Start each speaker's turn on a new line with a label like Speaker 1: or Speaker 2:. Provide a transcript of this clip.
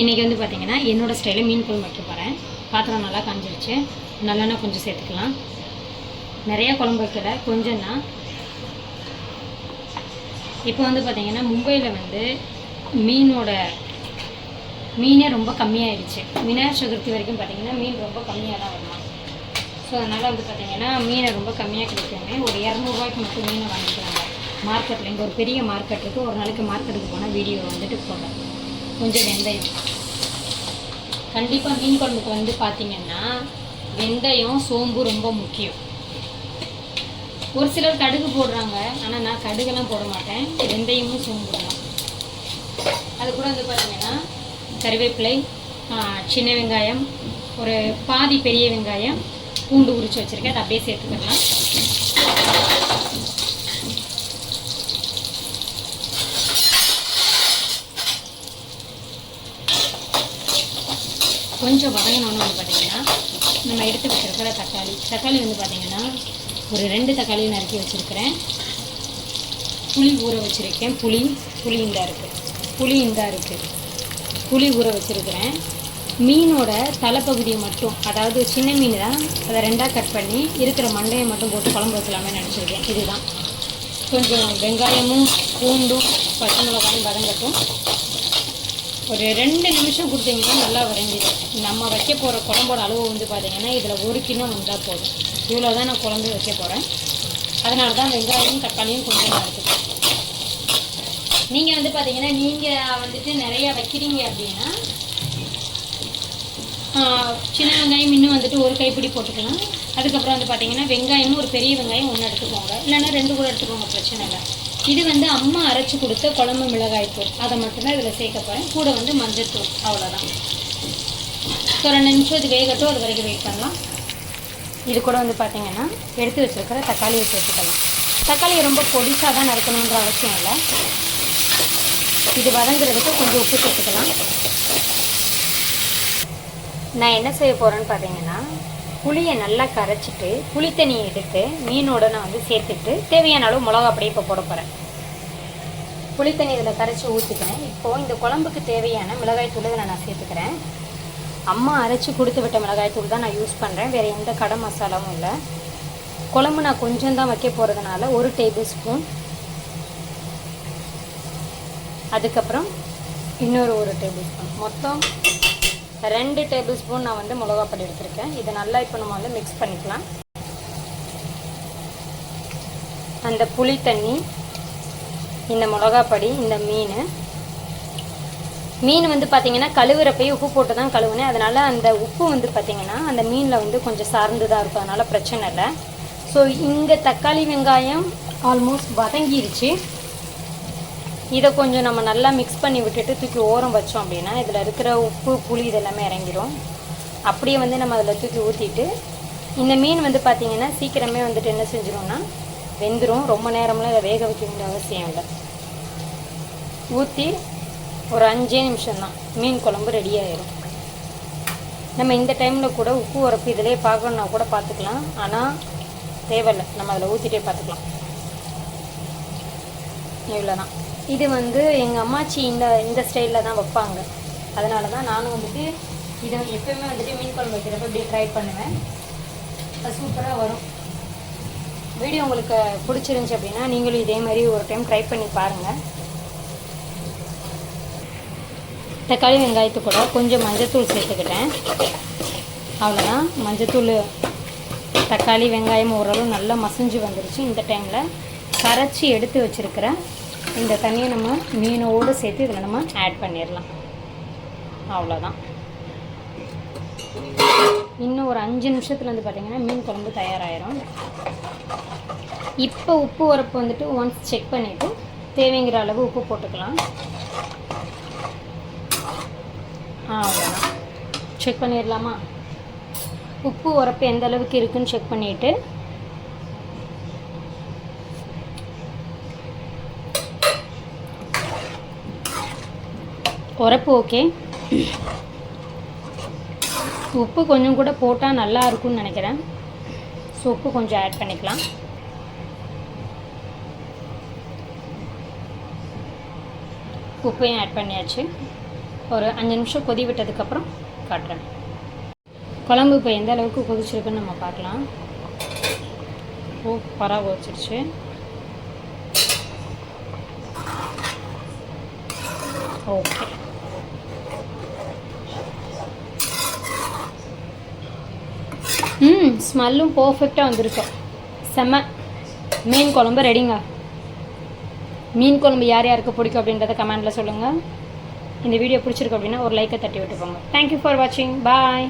Speaker 1: இன்றைக்கி வந்து பார்த்திங்கன்னா என்னோடய ஸ்டைலில் மீன் குழம்பு வைக்க போகிறேன். பாத்திரம் நல்லா காஞ்சிருச்சு. நல்லெண்ணெய் கொஞ்சம் சேர்த்துக்கலாம். நிறையா குழம்பு வைக்கல, கொஞ்சம் தான். இப்போ வந்து பார்த்திங்கன்னா மும்பையில் வந்து மீனே ரொம்ப கம்மியாகிடுச்சு. விநாயகர் சதுர்த்தி வரைக்கும் பார்த்திங்கன்னா மீன் ரொம்ப கம்மியாக தான் வருமா. ஸோ அதனால் வந்து பார்த்திங்கன்னா மீனை ரொம்ப கம்மியாக கிடைக்குங்க. ஒரு 200 ரூபாய்க்கு மட்டும் மீனை வாங்கிக்கிறாங்க மார்க்கெட்டில். இங்கே ஒரு பெரிய மார்க்கெட் இருக்குது. ஒரு நாளைக்கு மார்க்கெட்டுக்கு போனால் வீடியோ வந்துட்டு போடுறேன். கொஞ்சம் வெந்தயம், கண்டிப்பாக மீன் குழம்புக்கு வந்து பார்த்திங்கன்னா வெந்தயம் சோம்பு ரொம்ப முக்கியம். ஒரு சிலர் கடுகு போடுறாங்க, ஆனால் நான் கடுகெல்லாம் போட மாட்டேன். வெந்தயமும் சோம்பு தான். அது கூட வந்து பார்த்திங்கன்னா கறிவேப்பிலை, சின்ன வெங்காயம், ஒரு பாதி பெரிய வெங்காயம், பூண்டு உரித்து வச்சுருக்கேன். அதை அப்படியே சேர்த்துக்கலாம். கொஞ்சம் வதங்கினோன்னு வந்து பார்த்திங்கன்னா நம்ம எடுத்து வச்சுருக்கிற தக்காளி வந்து பார்த்திங்கன்னா ஒரு 2 தக்காளி நறுக்கி வச்சுருக்கிறேன். புளி ஊற வச்சுருக்கேன். புளி இந்தா இருக்குது. புளி ஊற வச்சுருக்கிறேன். மீனோட தலைப்பகுதியை மட்டும், அதாவது சின்ன மீன் தான், அதை 2ஆக கட் பண்ணி இருக்கிற மண்டையை மட்டும் போட்டு குழம்பு வைக்கலாமே நினச்சிருக்கேன். இதுதான். கொஞ்சம் வெங்காயமும் பூண்டும் பச்சை மிளகாயும் வதங்கட்டும். ஒரு 2 நிமிஷம் கொடுத்தீங்கன்னா நல்லா வதங்கிடும். நம்ம வைக்க போகிற குழம்போட அளவு வந்து பார்த்திங்கன்னா இதில் 1 கிண்ணம் வந்தால் போதும். இவ்வளோ தான் நான் குழம்பு வைக்க போகிறேன். அதனால தான் வெங்காயமும் தக்காளியும் கொஞ்சம் நான் எடுத்துக்கிறேன். நீங்கள் வந்து பார்த்திங்கன்னா நீங்கள் வந்துட்டு நிறையா வைக்கிறீங்க அப்படின்னா சின்ன வெங்காயம் இன்னும் வந்துட்டு 1 கைப்பிடி போட்டுக்கலாம். அதுக்கப்புறம் வந்து பார்த்திங்கன்னா வெங்காயமும் ஒரு பெரிய வெங்காயம் 1 எடுத்துக்கோங்க, இல்லைன்னா 2 கூட எடுத்துக்கோங்க, பிரச்சனை இல்லை. இது வந்து அம்மா அரைச்சி கொடுத்த குழம்பு மிளகாய்த்தூள், அதை மட்டும்தான் இதில் சேர்க்க போகிறேன். கூட வந்து மஞ்சள்தூள், அவ்வளோதான். ஸோ 2 நிமிஷம் இது வேகட்டும், அது வரைக்கும் வெயிட் பண்ணலாம். இது கூட வந்து பார்த்திங்கன்னா எடுத்து வச்சுருக்கிற தக்காளியை சேர்த்துக்கலாம். தக்காளியை ரொம்ப பொடிசாக தான் நறுக்கணுன்ற அவசியம் இல்லை. இது வதங்குறதுக்கு கொஞ்சம் உப்பு சேர்த்துக்கலாம். நான் என்ன செய்ய போகிறேன்னு பார்த்தீங்கன்னா புளியை நல்லா கரைச்சிட்டு புளித்தண்ணியை எடுத்து மீனோட நான் வந்து சேர்த்துட்டு தேவையான அளவு மிளகா அப்படியே இப்போ போட போகிறேன். புளித்தண்ணி இதில் கரைச்சி ஊற்றிக்கிறேன். இப்போது இந்த குழம்புக்கு தேவையான மிளகாய்த்தூள் இதில் நான் சேர்த்துக்கிறேன். அம்மா அரைச்சி கொடுத்து விட்ட மிளகாய்த்தூள் தான் நான் யூஸ் பண்ணுறேன். வேறு எந்த கடை மசாலாவும் இல்லை. குழம்பு நான் கொஞ்சம் தான் வைக்க போகிறதுனால 1 டேபிள் ஸ்பூன், அதுக்கப்புறம் இன்னொரு 1 டேபிள் ஸ்பூன், மொத்தம் 2 டேபிள் ஸ்பூன் நான் வந்து மிளகாப்பொடி எடுத்திருக்கேன். இதை நல்லா இப்போ நம்ம வந்து மிக்ஸ் பண்ணிக்கலாம். அந்த புளி தண்ணி, இந்த மிளகாப்பொடி, இந்த மீன் வந்து பார்த்திங்கன்னா கழுவுறப்பையே உப்பு போட்டு தான் கழுவுனேன். அதனால் அந்த உப்பு வந்து பார்த்திங்கன்னா அந்த மீனில் வந்து கொஞ்சம் சார்ந்து தான் இருக்கும். அதனால் பிரச்சனை இல்லை. ஸோ இங்கே தக்காளி வெங்காயம் ஆல்மோஸ்ட் வதங்கிருச்சு. இதை கொஞ்சம் நம்ம நல்லா மிக்ஸ் பண்ணி விட்டுட்டு தூக்கி ஓரம் வச்சோம் அப்படின்னா இதில் இருக்கிற உப்பு புளி இதெல்லாமே இறங்கிடும். அப்படியே வந்து நம்ம அதில் தூக்கி ஊற்றிட்டு, இந்த மீன் வந்து பார்த்திங்கன்னா சீக்கிரமே வந்துட்டு என்ன செஞ்சிடும்னா வெந்துடும். ரொம்ப நேரம்லாம் இதை வேக வைக்க வேண்டிய அவசியம் இல்லை. ஊற்றி ஒரு 5 நிமிஷம் தான் மீன் குழம்பு ரெடி ஆகிடும். நம்ம இந்த டைமில் கூட உப்பு உரப்பு இதிலே பார்க்கணுன்னா கூட பார்த்துக்கலாம். ஆனால் தேவையில்லை, நம்ம அதில் ஊற்றிட்டே பார்த்துக்கலாம். இவ்வளோ தான். இது வந்து எங்கள் அம்மாச்சி இந்த ஸ்டைலில் தான் வைப்பாங்க. அதனால தான் நானும் வந்துட்டு இதை எப்போயுமே வந்துட்டு மீன் குழம்பு வைக்கிறப்ப இப்படி ட்ரை பண்ணுவேன். அது சூப்பராக வரும். வீடியோ உங்களுக்கு பிடிச்சிருந்துச்சி அப்படின்னா நீங்களும் இதே மாதிரி ஒரு டைம் ட்ரை பண்ணி பாருங்கள். தக்காளி வெங்காயத்து கூட கொஞ்சம் மஞ்சத்தூள் சேர்த்துக்கிட்டேன். அவ்வளோதான். மஞ்சத்தூள், தக்காளி வெங்காயம் ஓரளவு நல்லா மசிஞ்சு வந்துருச்சு. இந்த டைமில் கரைச்சி எடுத்து வச்சுருக்கிற இந்த தண்ணியை நம்ம மீனோடு சேர்த்து இதில் நம்ம ஆட் பண்ணிடலாம். அவ்வளோதான். இன்னும் ஒரு 5 நிமிஷத்தில் வந்து பார்த்திங்கன்னா மீன் குழம்பு தயாராகிடும். இப்போ உப்பு உரப்பு வந்துட்டு ஒன்ஸ் செக் பண்ணிவிட்டு தேவைங்கிற அளவு உப்பு போட்டுக்கலாம். அவ்வளோதான். செக் பண்ணிடலாமா? உப்பு உரப்பு எந்த அளவுக்கு இருக்குதுன்னு செக் பண்ணிவிட்டு உரப்பு ஓகே. உப்பு கொஞ்சம் கூட போட்டால் நல்லா இருக்கும்னு நினைக்கிறேன். ஸோ உப்பு கொஞ்சம் ஆட் பண்ணிக்கலாம். உப்பையும் ஆட் பண்ணியாச்சு. ஒரு 5 நிமிஷம் கொதி விட்டதுக்கப்புறம் காட்டுறேன். குழம்பு இப்போ எந்த அளவுக்கு கொதிச்சிருக்குன்னு நம்ம பார்க்கலாம். சூப்பராக கொதிச்சிருச்சு. ஓகே, ஸ்மெல்லும் பர்ஃபெக்டாக வந்திருக்கு. செம்ம மீன் குழம்பு ரெடிங்க. மீன் குழம்பு யார் யாருக்கு பிடிக்கும் அப்படின்றத கமெண்டில் சொல்லுங்கள். இந்த வீடியோ பிடிச்சிருக்கு அப்படின்னா ஒரு லைக்கை தட்டி விட்டு போங்க. தேங்க்யூ ஃபார் வாட்சிங். பாய்.